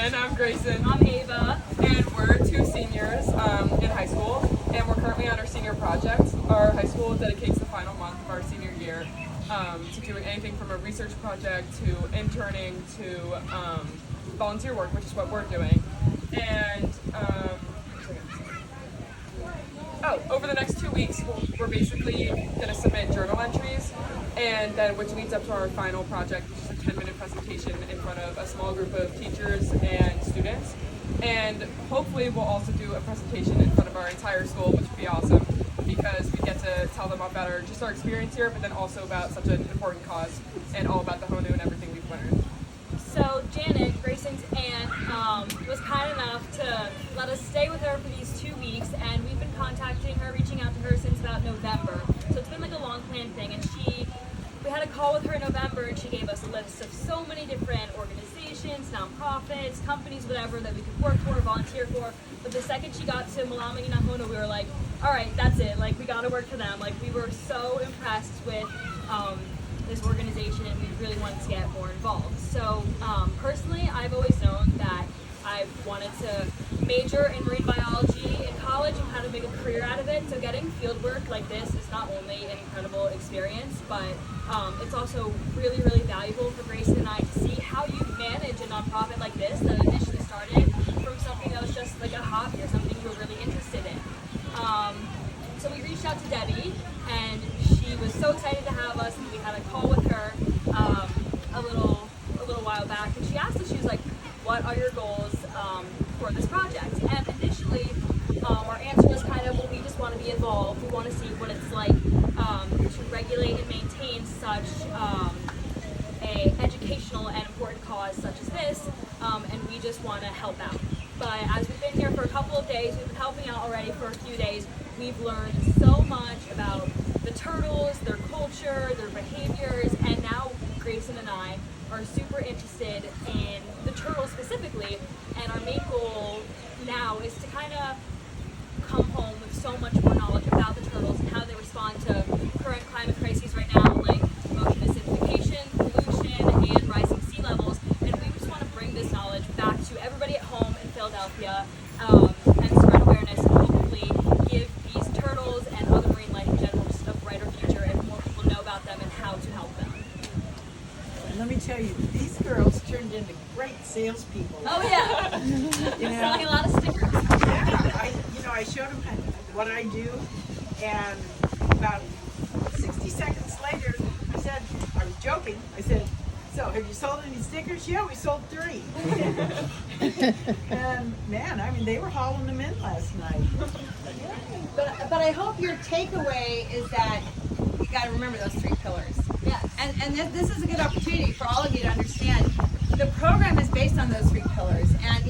And I'm Gracen. I'm Ava. And we're two seniors in high school, and we're currently on our senior project. Our high school dedicates the final month of our senior year to doing anything from a research project to interning to volunteer work, which is what we're doing. And over the next 2 weeks, we're basically going to submit journal entries, and then which leads up to our final project, which is a 10-minute presentation in front of a small group of teachers and students. And hopefully we'll also do a presentation in front of our entire school, which would be awesome, because we get to tell them about our experience here, but then also about such an important cause and all about the Honu and everything we've learned. So Janet, Gracen's aunt, was kind enough to let us stay with her for these 2 weeks, and we've been contacting her, reaching out to her since about November. So it's been like a long planned thing, and we had a call with her in November, and she gave us a list of so many different organizations, nonprofits, companies, whatever, that we could work for, volunteer for. But the second she got to Malama and Honu, we were like, all right, that's it. Like, we got to work for them. Like, we were so impressed with this organization, and we really wanted to get more involved. So personally, I've always known that I wanted to major in marine biology in college and kind of make a career out of it. So getting field work like this is not only an incredible experience, but it's also really, really valuable for Gracen and I to see how you manage a nonprofit like this that initially started from something that was just like a hobby or something you were really interested in. So we reached out to Debbie, and she was so excited to have us, and we had a call with her a little while back, and she asked us, she was like, what are your goals for this project? And initially, our answer was kind of, well, we just want to be involved. We want to see what it's like to regulate and maintain such a educational and important cause such as this, and we just want to help out. But as we've been here for a couple of days, we've been helping out already for a few days, we've learned so much about the turtles, their culture, their behaviors, and now Gracen and I are super interested in the turtles specifically, and our main goal now is to kind of come home with so much more knowledge about the turtles and how they respond to current climate crises right now, like ocean acidification, pollution, and rising sea levels. And we just want to bring this knowledge back to everybody at home in Philadelphia and spread awareness, and hopefully give these turtles and other marine life in general just a brighter future, and more people know about them and how to help them. Let me tell you, these girls turned into great salespeople. Oh yeah, selling a lot of stickers. Yeah, I showed them what I do, and about 60 seconds later, I was joking, I said, so have you sold any stickers? Yeah, we sold 3. And man, I mean, they were hauling them in last night. But I hope your takeaway is that you got to remember those 3 pillars. Yes. And this is a good opportunity for all of you to understand the program is based on those 3 pillars. And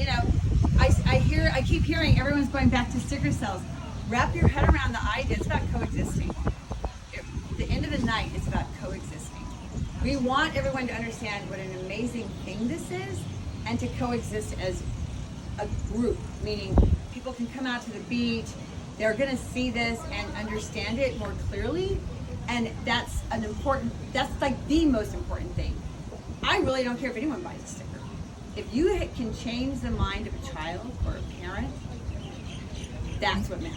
I keep hearing everyone's going back to sticker cells. Wrap your head around the idea. It's about coexisting. At the end of the night, it's about coexisting. We want everyone to understand what an amazing thing this is, and to coexist as a group, meaning people can come out to the beach, they're going to see this and understand it more clearly, and that's like the most important thing. I really don't care if anyone buys a sticker. If you can change the mind of a child or a parent, that's what matters.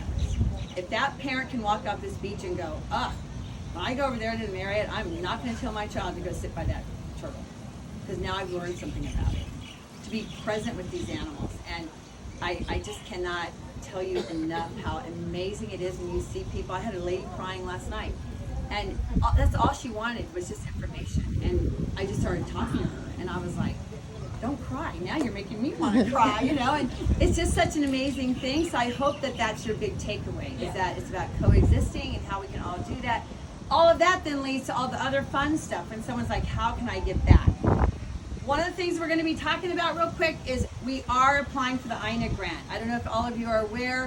If that parent can walk off this beach and go, when I go over there to the Marriott, I'm not going to tell my child to go sit by that turtle, because now I've learned something about it. To be present with these animals. And I just cannot tell you enough how amazing it is when you see people. I had a lady crying last night, and that's all she wanted was just information. And I just started talking to her, and I was like, don't cry. Now you're making me want to cry, and it's just such an amazing thing. So I hope that that's your big takeaway, is that it's about coexisting and how we can all do that. All of that then leads to all the other fun stuff. And someone's like, how can I give back? One of the things we're going to be talking about real quick is we are applying for the INA grant. I don't know if all of you are aware.